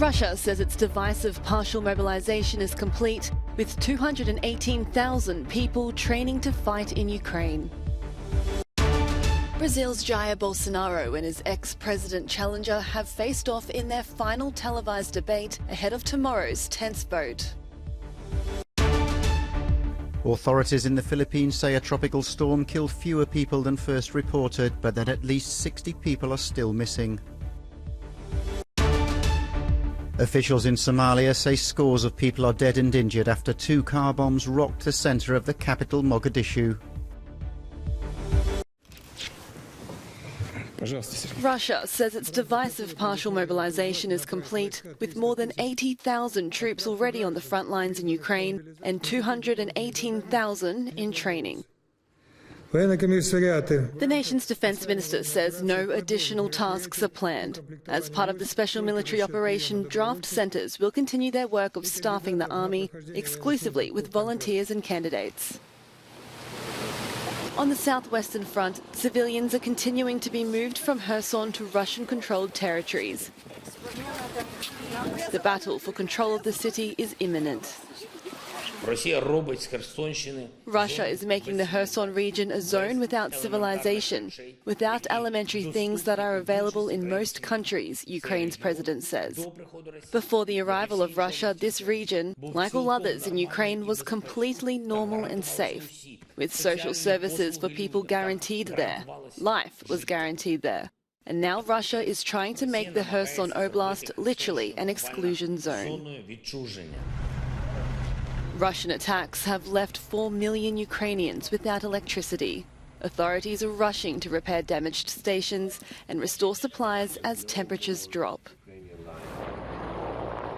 Russia says its divisive partial mobilization is complete, with 218,000 people training to fight in Ukraine. Brazil's Jair Bolsonaro and his ex-president challenger have faced off in their final televised debate ahead of tomorrow's tense vote. Authorities in the Philippines say a tropical storm killed fewer people than first reported, but that at least 60 people are still missing. Officials in Somalia say scores of people are dead and injured after 2 car bombs rocked the centre of the capital, Mogadishu. Russia says its divisive partial mobilization is complete, with more than 80,000 troops already on the front lines in Ukraine and 218,000 in training. The nation's defence minister says no additional tasks are planned. As part of the special military operation, draft centres will continue their work of staffing the army exclusively with volunteers and candidates. On the southwestern front, civilians are continuing to be moved from Kherson to Russian-controlled territories. The battle for control of the city is imminent. Russia is making the Kherson region a zone without civilization, without elementary things that are available in most countries, Ukraine's president says. Before the arrival of Russia, this region, like all others in Ukraine, was completely normal and safe, with social services for people guaranteed there. Life was guaranteed there. And now Russia is trying to make the Kherson Oblast literally an exclusion zone. Russian attacks have left 4 million Ukrainians without electricity. Authorities are rushing to repair damaged stations and restore supplies as temperatures drop.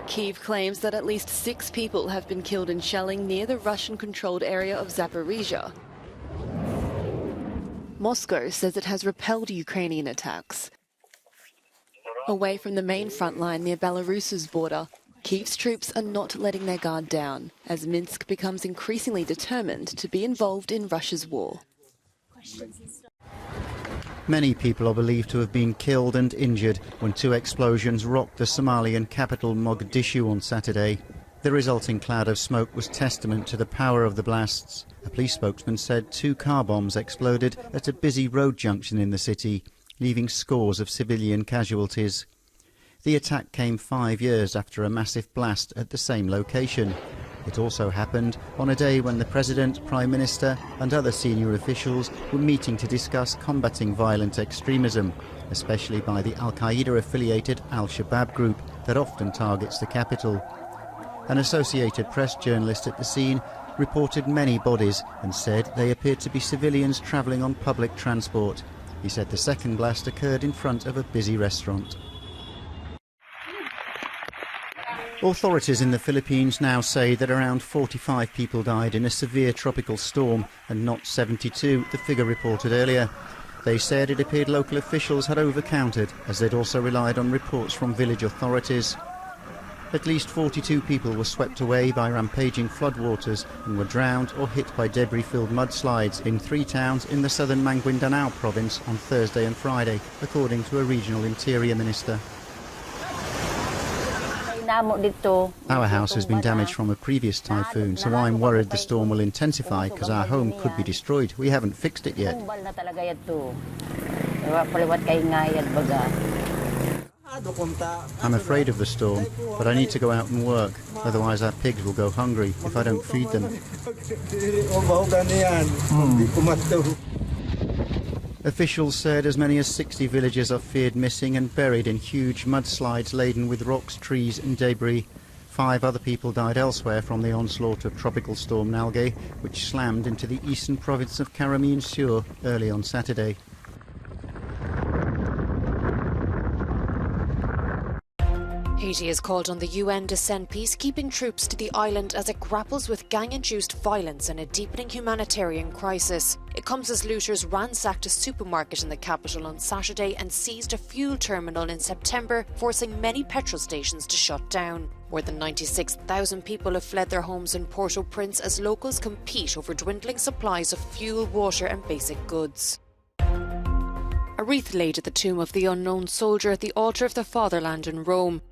Kyiv claims that at least 6 people have been killed in shelling near the Russian-controlled area of Zaporizhia. Moscow says it has repelled Ukrainian attacks. Away from the main front line near Belarus's border, Kyiv's troops are not letting their guard down, as Minsk becomes increasingly determined to be involved in Russia's war. Many people are believed to have been killed and injured when 2 explosions rocked the Somalian capital Mogadishu on Saturday. The resulting cloud of smoke was testament to the power of the blasts. A police spokesman said 2 car bombs exploded at a busy road junction in the city, leaving scores of civilian casualties. The attack came 5 years after a massive blast at the same location. It also happened on a day when the President, Prime Minister and other senior officials were meeting to discuss combating violent extremism, especially by the Al-Qaeda-affiliated Al-Shabaab group that often targets the capital. An Associated Press journalist at the scene reported many bodies and said they appeared to be civilians travelling on public transport. He said the second blast occurred in front of a busy restaurant. Authorities in the Philippines now say that around 45 people died in a severe tropical storm and not 72, the figure reported earlier. They said it appeared local officials had overcounted, as they'd also relied on reports from village authorities. At least 42 people were swept away by rampaging floodwaters and were drowned or hit by debris-filled mudslides in 3 towns in the southern Maguindanao province on Thursday and Friday, according to a regional interior minister. Our house has been damaged from a previous typhoon, so I'm worried the storm will intensify because our home could be destroyed. We haven't fixed it yet. I'm afraid of the storm, but I need to go out and work, otherwise our pigs will go hungry if I don't feed them. Officials said as many as 60 villages are feared missing and buried in huge mudslides laden with rocks, trees and debris. 5 other people died elsewhere from the onslaught of Tropical Storm Nalgae, which slammed into the eastern province of Carignan Sur early on Saturday. Haiti has called on the UN to send peacekeeping troops to the island as it grapples with gang-induced violence and a deepening humanitarian crisis. It comes as looters ransacked a supermarket in the capital on Saturday and seized a fuel terminal in September, forcing many petrol stations to shut down. More than 96,000 people have fled their homes in Port-au-Prince as locals compete over dwindling supplies of fuel, water and basic goods. A wreath laid at the tomb of the unknown soldier at the altar of the fatherland in Rome.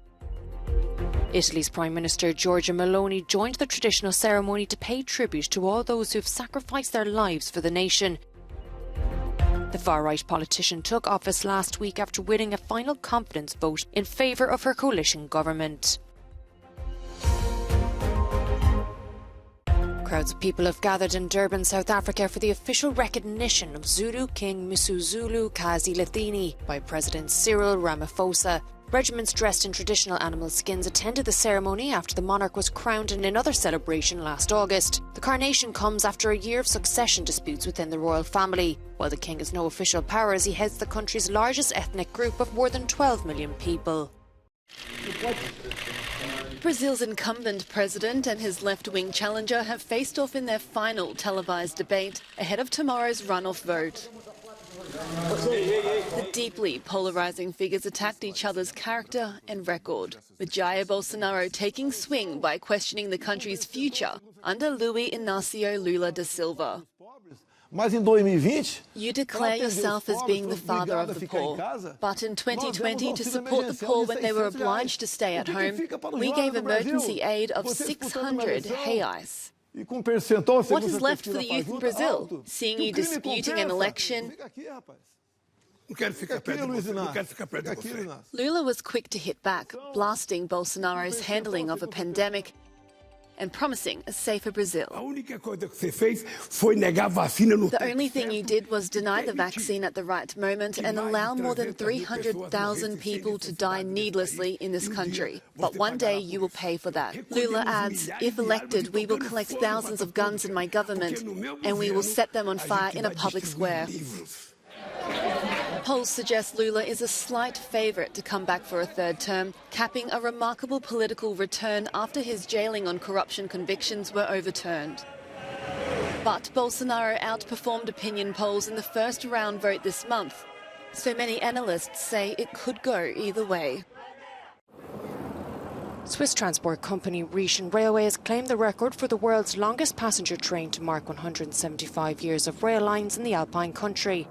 Italy's Prime Minister Giorgia Meloni joined the traditional ceremony to pay tribute to all those who have sacrificed their lives for the nation. The far-right politician took office last week after winning a final confidence vote in favour of her coalition government. Crowds of people have gathered in Durban, South Africa for the official recognition of Zulu King Msuzulu Kazi-Lethini by President Cyril Ramaphosa. Regiments dressed in traditional animal skins attended the ceremony after the monarch was crowned in another celebration last August. The coronation comes after a year of succession disputes within the royal family. While the king has no official powers, he heads the country's largest ethnic group of more than 12 million people. Brazil's incumbent president and his left-wing challenger have faced off in their final televised debate ahead of tomorrow's runoff vote. The deeply polarising figures attacked each other's character and record, with Jair Bolsonaro taking swing by questioning the country's future under Luiz Inácio Lula da Silva. You declare yourself as being the father of the poor, but in 2020, to support the poor when they were obliged to stay at home, we gave emergency aid of 600 reais. What is left for the youth in Brazil? Seeing you disputing an election? Lula was quick to hit back, blasting Bolsonaro's handling of a pandemic and promising a safer Brazil. The only thing you did was deny the vaccine at the right moment and allow more than 300,000 people to die needlessly in this country. But one day you will pay for that. Lula adds, if elected, we will collect thousands of guns in my government and we will set them on fire in a public square. Polls suggest Lula is a slight favourite to come back for a third term, capping a remarkable political return after his jailing on corruption convictions were overturned. But Bolsonaro outperformed opinion polls in the first round vote this month, so many analysts say it could go either way. Swiss transport company Rieschen Railways claimed the record for the world's longest passenger train to mark 175 years of rail lines in the Alpine country.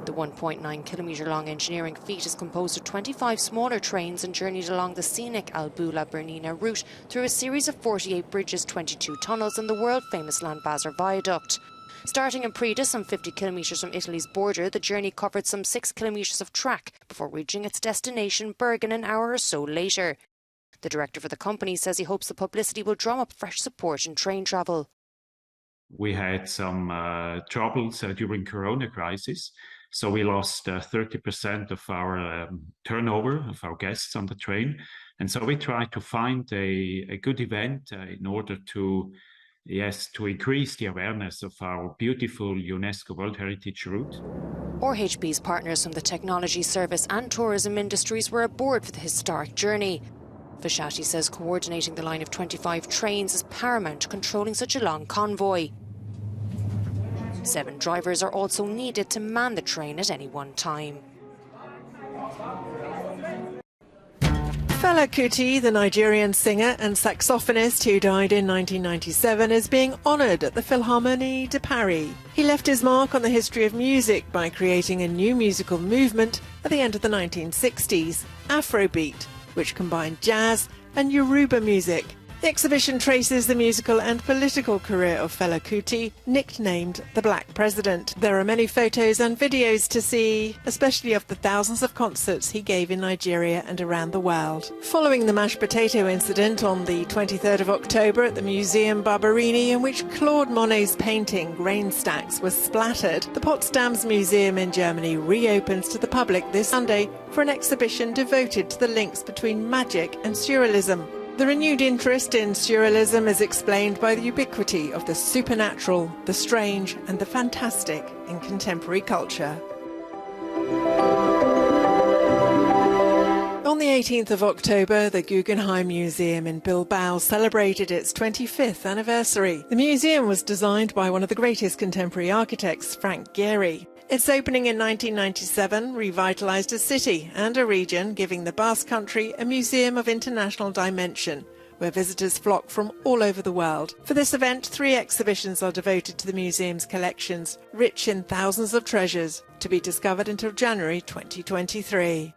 The 1.9-kilometre-long engineering feat is composed of 25 smaller trains and journeyed along the scenic Albula-Bernina route through a series of 48 bridges, 22 tunnels and the world-famous Landbasser viaduct. Starting in Prida, some 50 kilometres from Italy's border, the journey covered some 6 kilometres of track before reaching its destination, Bergen, an hour or so later. The director for the company says he hopes the publicity will drum up fresh support in train travel. We had some troubles during Corona crisis. So we lost 30% of our turnover of our guests on the train. And so we tried to find a good event in order to increase the awareness of our beautiful UNESCO World Heritage route. RHB's partners from the technology, service and tourism industries were aboard for the historic journey. Fashati says coordinating the line of 25 trains is paramount to controlling such a long convoy. 7 drivers are also needed to man the train at any one time. Fela Kuti, the Nigerian singer and saxophonist who died in 1997, is being honoured at the Philharmonie de Paris. He left his mark on the history of music by creating a new musical movement at the end of the 1960s, Afrobeat, which combined jazz and Yoruba music. The exhibition traces the musical and political career of Fela Kuti, nicknamed the Black President. There are many photos and videos to see, especially of the thousands of concerts he gave in Nigeria and around the world. Following the mashed potato incident on the 23rd of October at the Museum Barberini, in which Claude Monet's painting Grain Stacks was splattered, the Potsdam's Museum in Germany reopens to the public this Sunday for an exhibition devoted to the links between magic and surrealism. The renewed interest in surrealism is explained by the ubiquity of the supernatural, the strange and the fantastic in contemporary culture. On the 18th of October, the Guggenheim Museum in Bilbao celebrated its 25th anniversary. The museum was designed by one of the greatest contemporary architects, Frank Gehry. Its opening in 1997 revitalised a city and a region, giving the Basque Country a museum of international dimension, where visitors flock from all over the world. For this event, 3 exhibitions are devoted to the museum's collections, rich in thousands of treasures, to be discovered until January 2023.